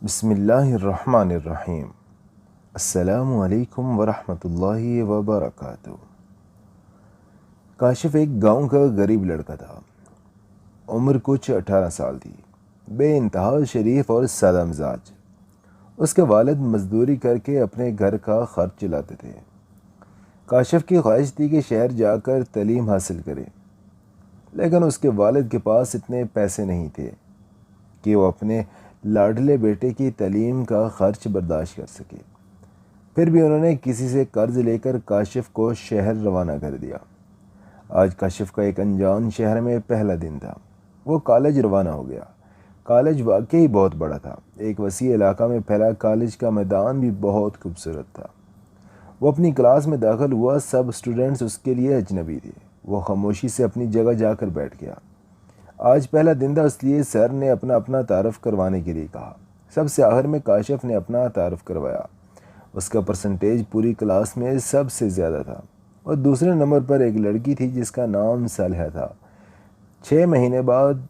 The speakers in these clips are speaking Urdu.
بسم اللہ الرحمن الرحیم۔ السلام علیکم ورحمۃ اللہ وبرکاتہ۔ کاشف ایک گاؤں کا غریب لڑکا تھا۔ عمر کچھ 18 سال تھی۔ بے انتہا شریف اور سادہ مزاج۔ اس کے والد مزدوری کر کے اپنے گھر کا خرچ چلاتے تھے۔ کاشف کی خواہش تھی کہ شہر جا کر تعلیم حاصل کرے، لیکن اس کے والد کے پاس اتنے پیسے نہیں تھے کہ وہ اپنے لاڈلے بیٹے کی تعلیم کا خرچ برداشت کر سکے۔ پھر بھی انہوں نے کسی سے قرض لے کر کاشف کو شہر روانہ کر دیا۔ آج کاشف کا ایک انجان شہر میں پہلا دن تھا۔ وہ کالج روانہ ہو گیا۔ کالج واقعی بہت بڑا تھا۔ ایک وسیع علاقہ میں پھیلا کالج کا میدان بھی بہت خوبصورت تھا۔ وہ اپنی کلاس میں داخل ہوا۔ سب اسٹوڈنٹس اس کے لیے اجنبی تھے۔ وہ خاموشی سے اپنی جگہ جا کر بیٹھ گیا۔ آج پہلا دن تھا، اس لیے سر نے اپنا تعارف کروانے کے لیے کہا۔ سب سے آخر میں کاشف نے اپنا تعارف کروایا۔ اس کا پرسنٹیج پوری کلاس میں سب سے زیادہ تھا، اور دوسرے نمبر پر ایک لڑکی تھی جس کا نام صالحہ تھا۔ 6 مہینے بعد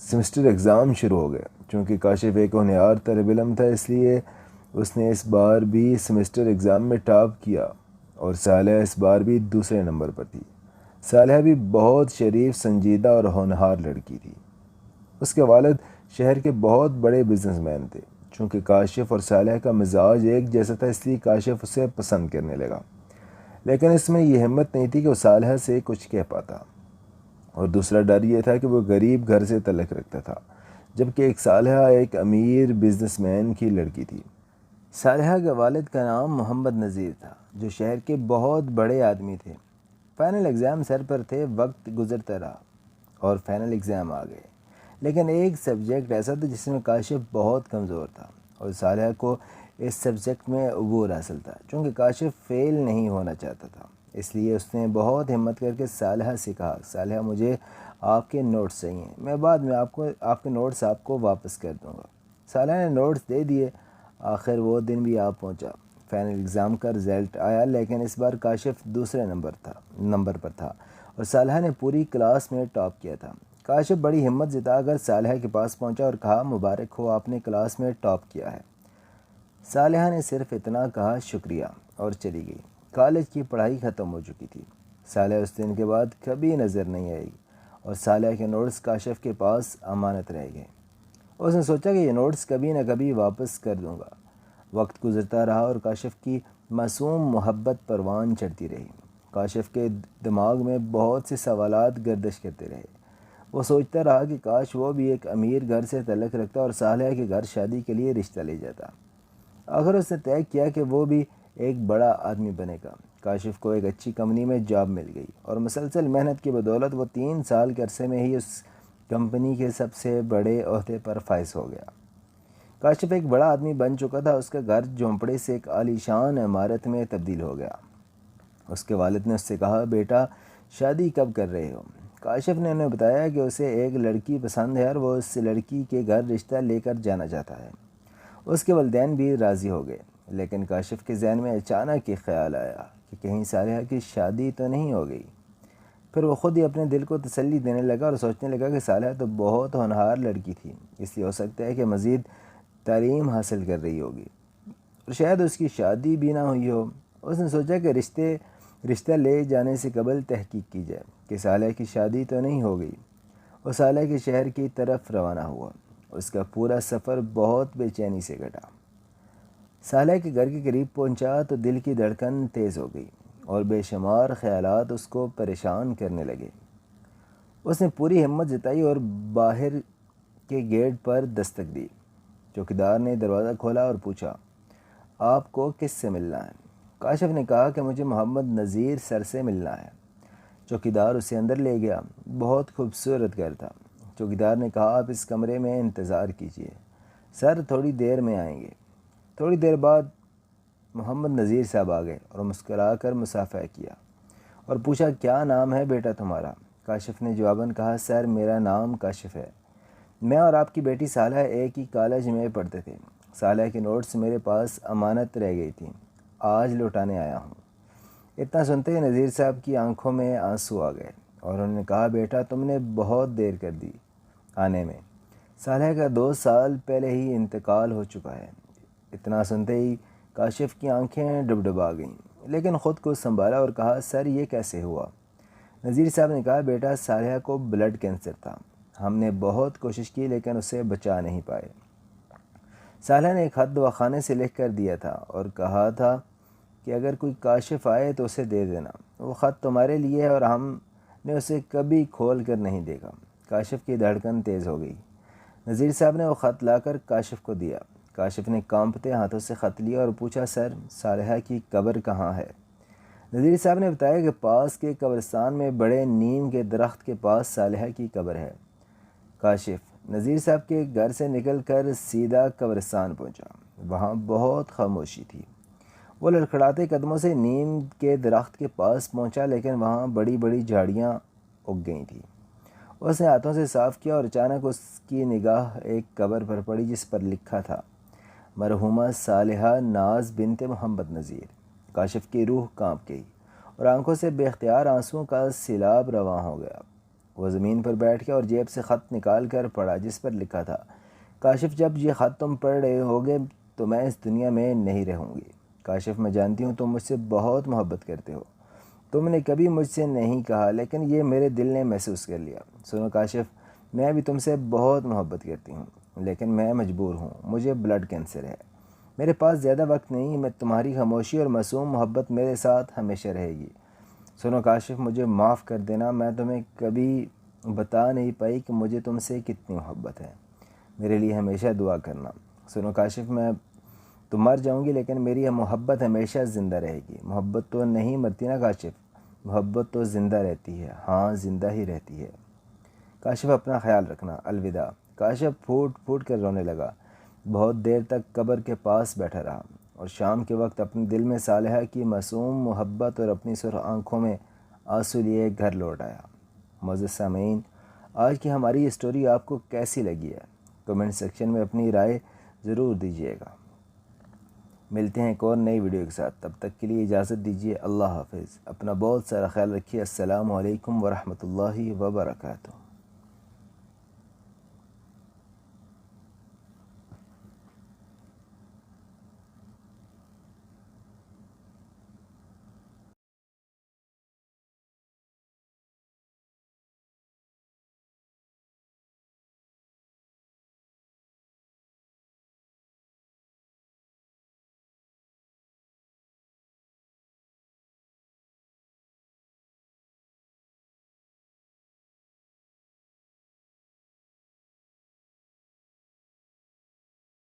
سیمسٹر ایگزام شروع ہو گئے۔ چونکہ کاشف ایک ہونہار طالب علم تھا، اس لیے اس نے اس بار بھی سیمسٹر ایگزام میں ٹاپ کیا، اور صالحہ اس بار بھی دوسرے نمبر پر تھی۔ صالحہ بھی بہت شریف، سنجیدہ اور ہونہار لڑکی تھی۔ اس کے والد شہر کے بہت بڑے بزنس مین تھے۔ چونکہ کاشف اور صالحہ کا مزاج ایک جیسا تھا، اس لیے کاشف اسے پسند کرنے لگا، لیکن اس میں یہ ہمت نہیں تھی کہ وہ صالحہ سے کچھ کہہ پاتا۔ اور دوسرا ڈر یہ تھا کہ وہ غریب گھر سے تعلق رکھتا تھا، جبکہ ایک صالحہ ایک امیر بزنس مین کی لڑکی تھی۔ صالحہ کے والد کا نام محمد نذیر تھا، جو شہر کے بہت بڑے آدمی تھے۔ فائنل ایگزام سر پر تھے۔ وقت گزرتا رہا اور فائنل ایگزام آ گئے، لیکن ایک سبجیکٹ ایسا تھا جس میں کاشف بہت کمزور تھا، اور صالحہ کو اس سبجیکٹ میں عبور حاصل تھا۔ چونکہ کاشف فیل نہیں ہونا چاہتا تھا، اس لیے اس نے بہت ہمت کر کے صالحہ سے کہا، صالحہ مجھے آپ کے نوٹس چاہیے، میں بعد میں آپ کے نوٹس آپ کو واپس کر دوں گا۔ صالحہ نے نوٹس دے دیے۔ آخر وہ دن بھی آ پہنچا۔ فائنل ایگزام کا رزلٹ آیا، لیکن اس بار کاشف دوسرے نمبر پر تھا، اور صالحہ نے پوری کلاس میں ٹاپ کیا تھا۔ کاشف بڑی ہمت جتا کر صالحہ کے پاس پہنچا اور کہا، مبارک ہو، آپ نے کلاس میں ٹاپ کیا ہے۔ صالحہ نے صرف اتنا کہا، شکریہ، اور چلی گئی۔ کالج کی پڑھائی ختم ہو چکی تھی۔ صالحہ اس دن کے بعد کبھی نظر نہیں آئی، اور صالحہ کے نوٹس کاشف کے پاس امانت رہ گئے۔ اس نے سوچا کہ یہ نوٹس کبھی نہ کبھی واپس کر دوں گا۔ وقت گزرتا رہا اور کاشف کی معصوم محبت پروان چڑھتی رہی۔ کاشف کے دماغ میں بہت سے سوالات گردش کرتے رہے۔ وہ سوچتا رہا کہ کاش وہ بھی ایک امیر گھر سے تعلق رکھتا اور صالحہ کے گھر شادی کے لیے رشتہ لے جاتا۔ آخر اس نے طے کیا کہ وہ بھی ایک بڑا آدمی بنے گا۔ کاشف کو ایک اچھی کمپنی میں جاب مل گئی، اور مسلسل محنت کی بدولت وہ 3 سال کے عرصے میں ہی اس کمپنی کے سب سے بڑے عہدے پر فائز ہو گیا۔ کاشف ایک بڑا آدمی بن چکا تھا۔ اس کا گھر جھونپڑے سے ایک عالی شان عمارت میں تبدیل ہو گیا۔ اس کے والد نے اس سے کہا، بیٹا شادی کب کر رہے ہو؟ کاشف نے انہیں بتایا کہ اسے ایک لڑکی پسند ہے اور وہ اس لڑکی کے گھر رشتہ لے کر جانا چاہتا ہے۔ اس کے والدین بھی راضی ہو گئے، لیکن کاشف کے ذہن میں اچانک ایک خیال آیا کہ کہیں صالحہ کی شادی تو نہیں ہو گئی۔ پھر وہ خود ہی اپنے دل کو تسلی دینے لگا اور سوچنے لگا کہ صالحہ تو بہت ہونہار لڑکی تھی، اس لیے ہو سکتا ہے کہ مزید تعلیم حاصل کر رہی ہوگی، اور شاید اس کی شادی بھی نہ ہوئی ہو۔ اس نے سوچا کہ رشتہ لے جانے سے قبل تحقیق کی جائے کہ صالحہ کی شادی تو نہیں ہو گئی۔ وہ صالحہ کے شہر کی طرف روانہ ہوا۔ اس کا پورا سفر بہت بے چینی سے کٹا۔ صالحہ کے گھر کے قریب پہنچا تو دل کی دھڑکن تیز ہو گئی، اور بے شمار خیالات اس کو پریشان کرنے لگے۔ اس نے پوری ہمت جتائی اور باہر کے گیٹ پر دستک دی۔ چوکیدار نے دروازہ کھولا اور پوچھا، آپ کو کس سے ملنا ہے؟ کاشف نے کہا کہ مجھے محمد نذیر سر سے ملنا ہے۔ چوکیدار اسے اندر لے گیا۔ بہت خوبصورت گھر تھا۔ چوکیدار نے کہا، آپ اس کمرے میں انتظار کیجیے، سر تھوڑی دیر میں آئیں گے۔ تھوڑی دیر بعد محمد نذیر صاحب آ گئے اور مسکرا کر مصافحہ کیا اور پوچھا، کیا نام ہے بیٹا تمہارا؟ کاشف نے جواباً کہا، سر میرا نام کاشف ہے، میں اور آپ کی بیٹی صالحہ ایک ہی کالج میں پڑھتے تھے۔ صالحہ کے نوٹس میرے پاس امانت رہ گئی تھیں، آج لوٹانے آیا ہوں۔ اتنا سنتے ہی نذیر صاحب کی آنکھوں میں آنسو آ گئے، اور انہوں نے کہا، بیٹا تم نے بہت دیر کر دی آنے میں، صالحہ کا 2 سال پہلے ہی انتقال ہو چکا ہے۔ اتنا سنتے ہی کاشف کی آنکھیں ڈبڈبا گئیں، لیکن خود کو سنبھالا اور کہا سر یہ کیسے ہوا؟ نذیر صاحب نے کہا بیٹا صالحہ کو بلڈ کینسر تھا، ہم نے بہت کوشش کی لیکن اسے بچا نہیں پائے۔ صالحہ نے ایک خط دواخانے سے لکھ کر دیا تھا اور کہا تھا کہ اگر کوئی کاشف آئے تو اسے دے دینا، وہ خط تمہارے لیے ہے اور ہم نے اسے کبھی کھول کر نہیں دیکھا۔ کاشف کی دھڑکن تیز ہو گئی۔ نذیر صاحب نے وہ خط لا کر کاشف کو دیا۔ کاشف نے کانپتے ہاتھوں سے خط لیا اور پوچھا سر صالحہ کی قبر کہاں ہے؟ نذیر صاحب نے بتایا کہ پاس کے قبرستان میں بڑے نیم کے درخت کے پاس صالحہ کی قبر ہے۔ کاشف نذیر صاحب کے گھر سے نکل کر سیدھا قبرستان پہنچا۔ وہاں بہت خاموشی تھی۔ وہ لڑکھڑاتے قدموں سے نیم کے درخت کے پاس پہنچا لیکن وہاں بڑی بڑی جھاڑیاں اگ گئی تھیں۔ اس نے ہاتھوں سے صاف کیا اور اچانک اس کی نگاہ ایک قبر پر پڑی جس پر لکھا تھا مرحومہ صالحہ ناز بنت محمد نذیر۔ کاشف کی روح کانپ گئی اور آنکھوں سے بے اختیار آنسوؤں کا سیلاب رواں ہو گیا۔ وہ زمین پر بیٹھ گیا اور جیب سے خط نکال کر پڑھا جس پر لکھا تھا کاشف جب یہ خط تم پڑھ رہے ہوگے تو میں اس دنیا میں نہیں رہوں گی۔ کاشف میں جانتی ہوں تم مجھ سے بہت محبت کرتے ہو، تم نے کبھی مجھ سے نہیں کہا لیکن یہ میرے دل نے محسوس کر لیا۔ سنو کاشف، میں بھی تم سے بہت محبت کرتی ہوں لیکن میں مجبور ہوں، مجھے بلڈ کینسر ہے، میرے پاس زیادہ وقت نہیں، میں تمہاری خاموشی اور معصوم محبت میرے ساتھ ہمیشہ رہے گی۔ سنو کاشف، مجھے معاف کر دینا، میں تمہیں کبھی بتا نہیں پائی کہ مجھے تم سے کتنی محبت ہے، میرے لیے ہمیشہ دعا کرنا۔ سنو کاشف، میں تو مر جاؤں گی لیکن میری محبت ہمیشہ زندہ رہے گی۔ محبت تو نہیں مرتی نا کاشف، محبت تو زندہ رہتی ہے، ہاں زندہ ہی رہتی ہے۔ کاشف اپنا خیال رکھنا، الوداع۔ کاشف پھوٹ پھوٹ کر رونے لگا، بہت دیر تک قبر کے پاس بیٹھا رہا اور شام کے وقت اپنے دل میں صالحہ کی معصوم محبت اور اپنی سرخ آنکھوں میں آنسو لیے گھر لوٹ آیا۔ معزز سامعین، آج کی ہماری یہ اسٹوری آپ کو کیسی لگی ہے؟ کمنٹ سیکشن میں اپنی رائے ضرور دیجیے گا۔ ملتے ہیں ایک اور نئی ویڈیو کے ساتھ، تب تک کے لیے اجازت دیجیے، اللہ حافظ، اپنا بہت سارا خیال رکھیے، السلام علیکم ورحمۃ اللہ وبرکاتہ۔